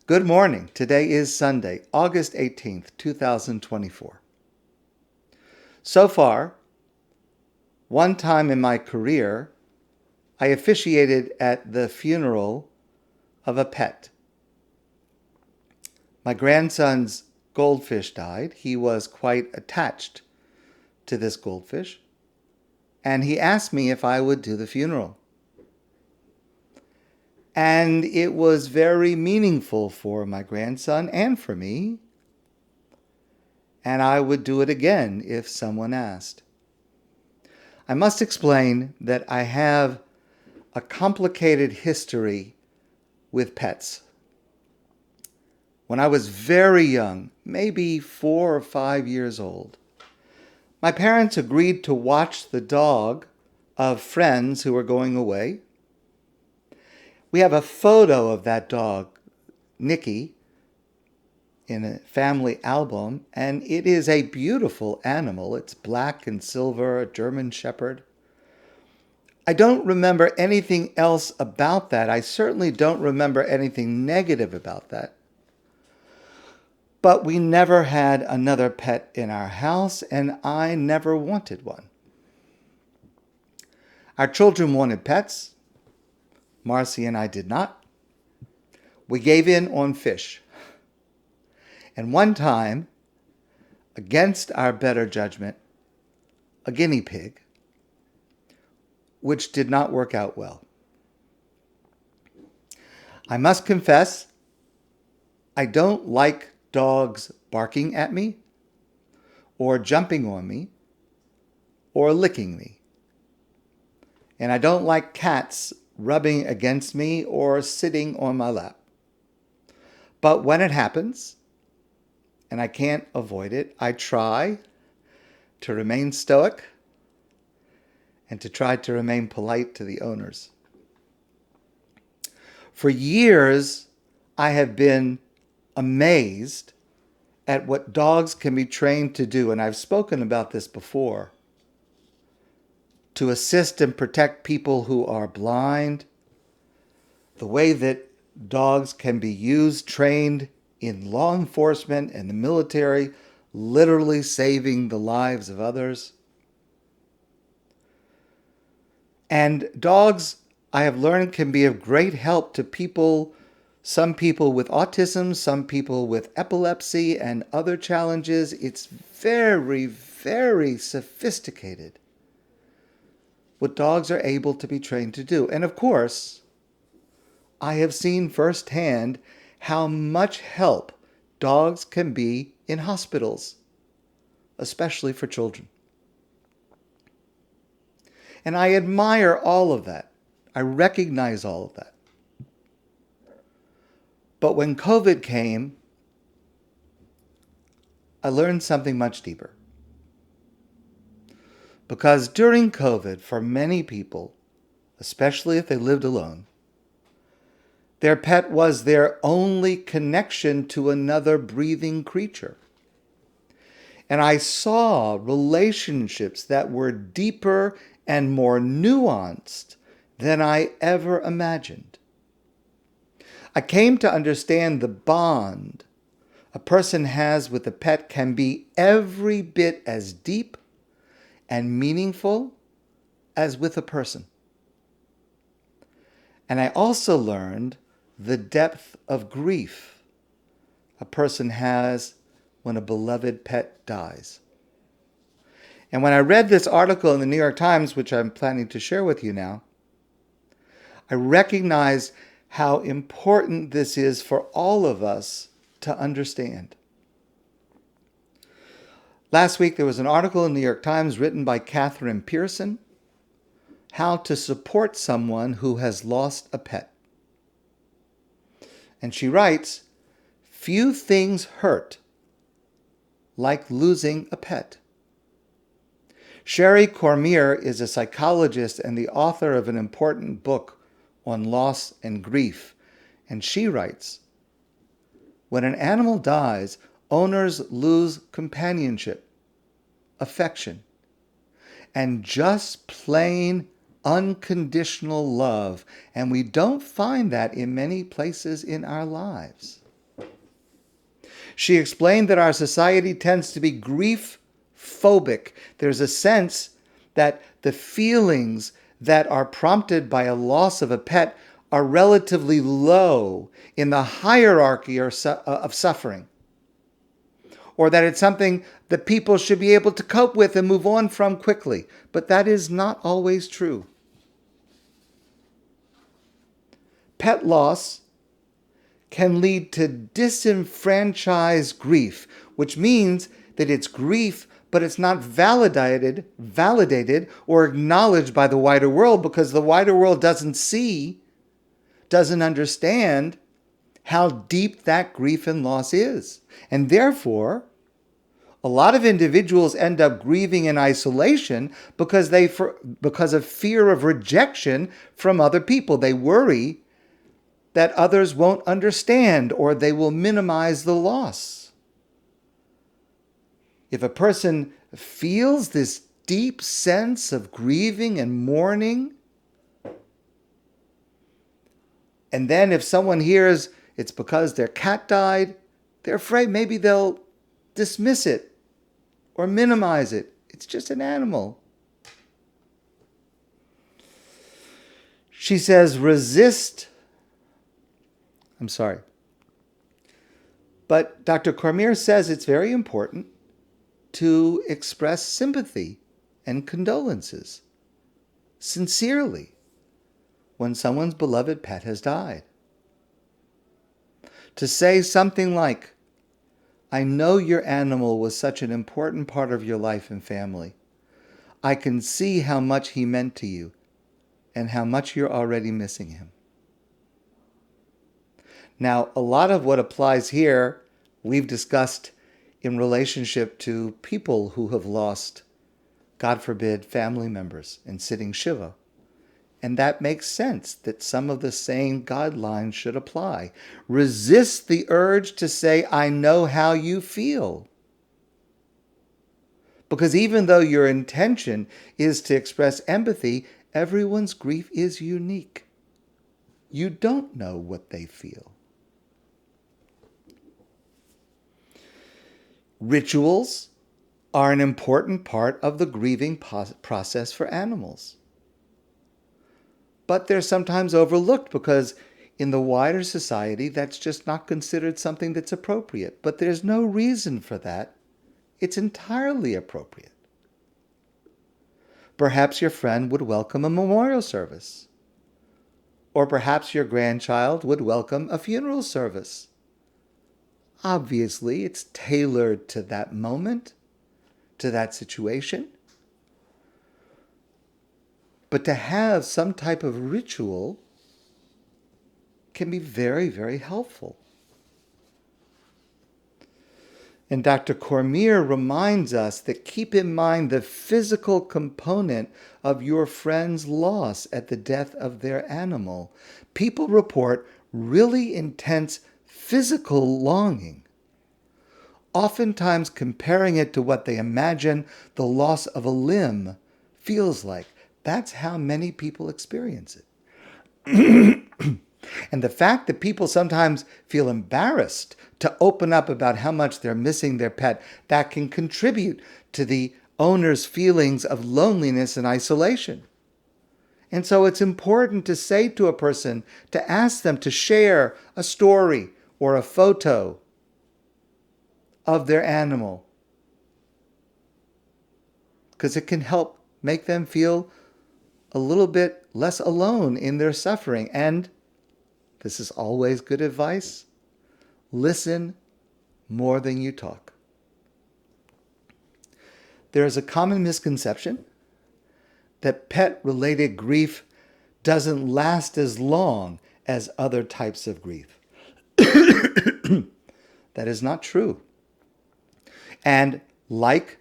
Good morning. Today is Sunday, August 18th, 2024. So far, one time in my career, I officiated at the funeral of a pet. My grandson's goldfish died. He was quite attached to this goldfish, and he asked me if I would do the funeral. And it was very meaningful for my grandson and for me. And I would do it again if someone asked. I must explain that I have a complicated history with pets. When I was very young, maybe 4 or 5 years old, my parents agreed to watch the dog of friends who were going away. We have a photo of that dog, Nicky, in a family album, and it is a beautiful animal. It's black and silver, a German Shepherd. I don't remember anything else about that. I certainly don't remember anything negative about that. But we never had another pet in our house, and I never wanted one. Our children wanted pets. Marcy and I did not. We gave in on fish. And one time, against our better judgment, a guinea pig, which did not work out well. I must confess, I don't like dogs barking at me, or jumping on me, or licking me. And I don't like cats rubbing against me or sitting on my lap. But when it happens, and I can't avoid it, I try to remain stoic and to try to remain polite to the owners. For years, I have been amazed at what dogs can be trained to do, and I've spoken about this before. To assist and protect people who are blind, the way that dogs can be used, trained in law enforcement and the military, literally saving the lives of others. And dogs, I have learned, can be of great help to people, some people with autism, some people with epilepsy and other challenges. It's very, very sophisticated what dogs are able to be trained to do. And of course, I have seen firsthand how much help dogs can be in hospitals, especially for children. And I admire all of that. I recognize all of that. But when COVID came, I learned something much deeper. Because during COVID, for many people, especially if they lived alone, their pet was their only connection to another breathing creature. And I saw relationships that were deeper and more nuanced than I ever imagined. I came to understand the bond a person has with a pet can be every bit as deep and meaningful as with a person. And I also learned the depth of grief a person has when a beloved pet dies. And when I read this article in the New York Times, which I'm planning to share with you now, I recognized how important this is for all of us to understand. Last week, there was an article in the New York Times written by Catherine Pearson, How to Support Someone Who Has Lost a Pet. And she writes, "Few things hurt like losing a pet." Sherry Cormier is a psychologist and the author of an important book on loss and grief. And she writes, "When an animal dies, owners lose companionship, affection, and just plain unconditional love. And we don't find that in many places in our lives. She explained that our society tends to be grief phobic. There's a sense that the feelings that are prompted by a loss of a pet are relatively low in the hierarchy of suffering, or that it's something that people should be able to cope with and move on from quickly. But that is not always true. Pet loss can lead to disenfranchised grief, which means that it's grief, but it's not validated or acknowledged by the wider world, because the wider world doesn't understand how deep that grief and loss is. And therefore, a lot of individuals end up grieving in isolation because of fear of rejection from other people. They worry that others won't understand or they will minimize the loss. If a person feels this deep sense of grieving and mourning, and then if someone hears it's because their cat died, they're afraid maybe they'll dismiss it or minimize it. It's just an animal. She says, But Dr. Cormier says it's very important to express sympathy and condolences sincerely when someone's beloved pet has died. To say something like, I know your animal was such an important part of your life and family. I can see how much he meant to you and how much you're already missing him. Now, a lot of what applies here, we've discussed in relationship to people who have lost, God forbid, family members in sitting Shiva. And that makes sense that some of the same guidelines should apply. Resist the urge to say, I know how you feel. Because even though your intention is to express empathy, everyone's grief is unique. You don't know what they feel. Rituals are an important part of the grieving process for animals. But they're sometimes overlooked because in the wider society, that's just not considered something that's appropriate. But there's no reason for that. It's entirely appropriate. Perhaps your friend would welcome a memorial service. Or perhaps your grandchild would welcome a funeral service. Obviously, it's tailored to that moment, to that situation. But to have some type of ritual can be very, very helpful. And Dr. Cormier reminds us that keep in mind the physical component of your friend's loss at the death of their animal. People report really intense physical longing, oftentimes comparing it to what they imagine the loss of a limb feels like. That's how many people experience it. And the fact that people sometimes feel embarrassed to open up about how much they're missing their pet, that can contribute to the owner's feelings of loneliness and isolation. And so it's important to say to a person, to ask them to share a story or a photo of their animal, because it can help make them feel a little bit less alone in their suffering. And this is always good advice. Listen more than you talk. There is a common misconception that pet-related grief doesn't last as long as other types of grief. That is not true. And like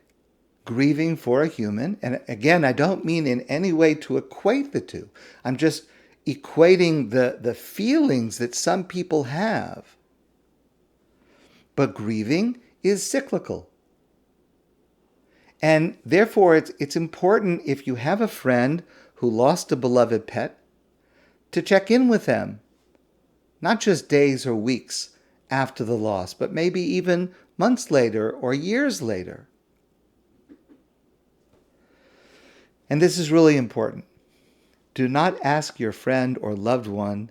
grieving for a human, and again, I don't mean in any way to equate the two. I'm just equating the feelings that some people have. But grieving is cyclical. And therefore, it's important, if you have a friend who lost a beloved pet, to check in with them, not just days or weeks after the loss, but maybe even months later or years later. And this is really important. Do not ask your friend or loved one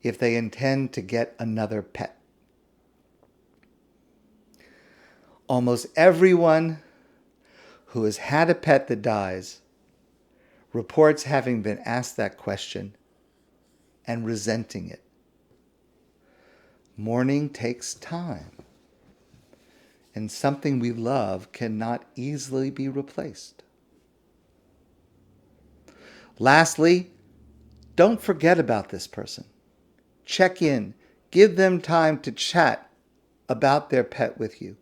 if they intend to get another pet. Almost everyone who has had a pet that dies reports having been asked that question and resenting it. Mourning takes time, and something we love cannot easily be replaced. Lastly, don't forget about this person. Check in. Give them time to chat about their pet with you.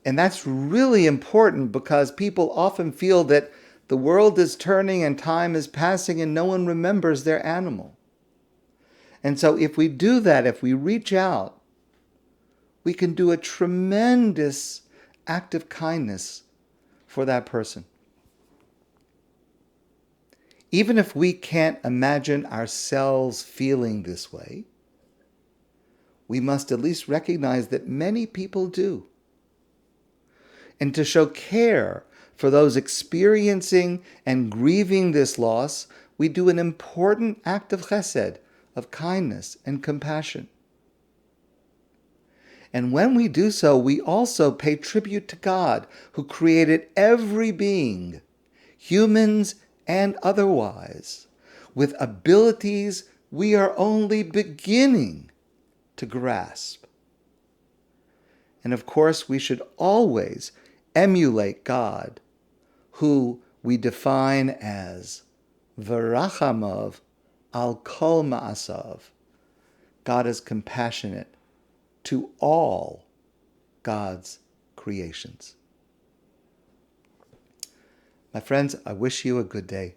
And that's really important because people often feel that the world is turning and time is passing and no one remembers their animal. And so if we do that, if we reach out, we can do a tremendous act of kindness for that person. Even if we can't imagine ourselves feeling this way, we must at least recognize that many people do. And to show care for those experiencing and grieving this loss, we do an important act of chesed, of kindness and compassion. And when we do so, we also pay tribute to God, who created every being, humans and otherwise, with abilities we are only beginning to grasp. And of course, we should always emulate God, who we define as V'rachamov al kol ma'asav. God is compassionate to all God's creations. My friends, I wish you a good day,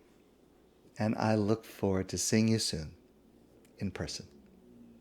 and I look forward to seeing you soon in person.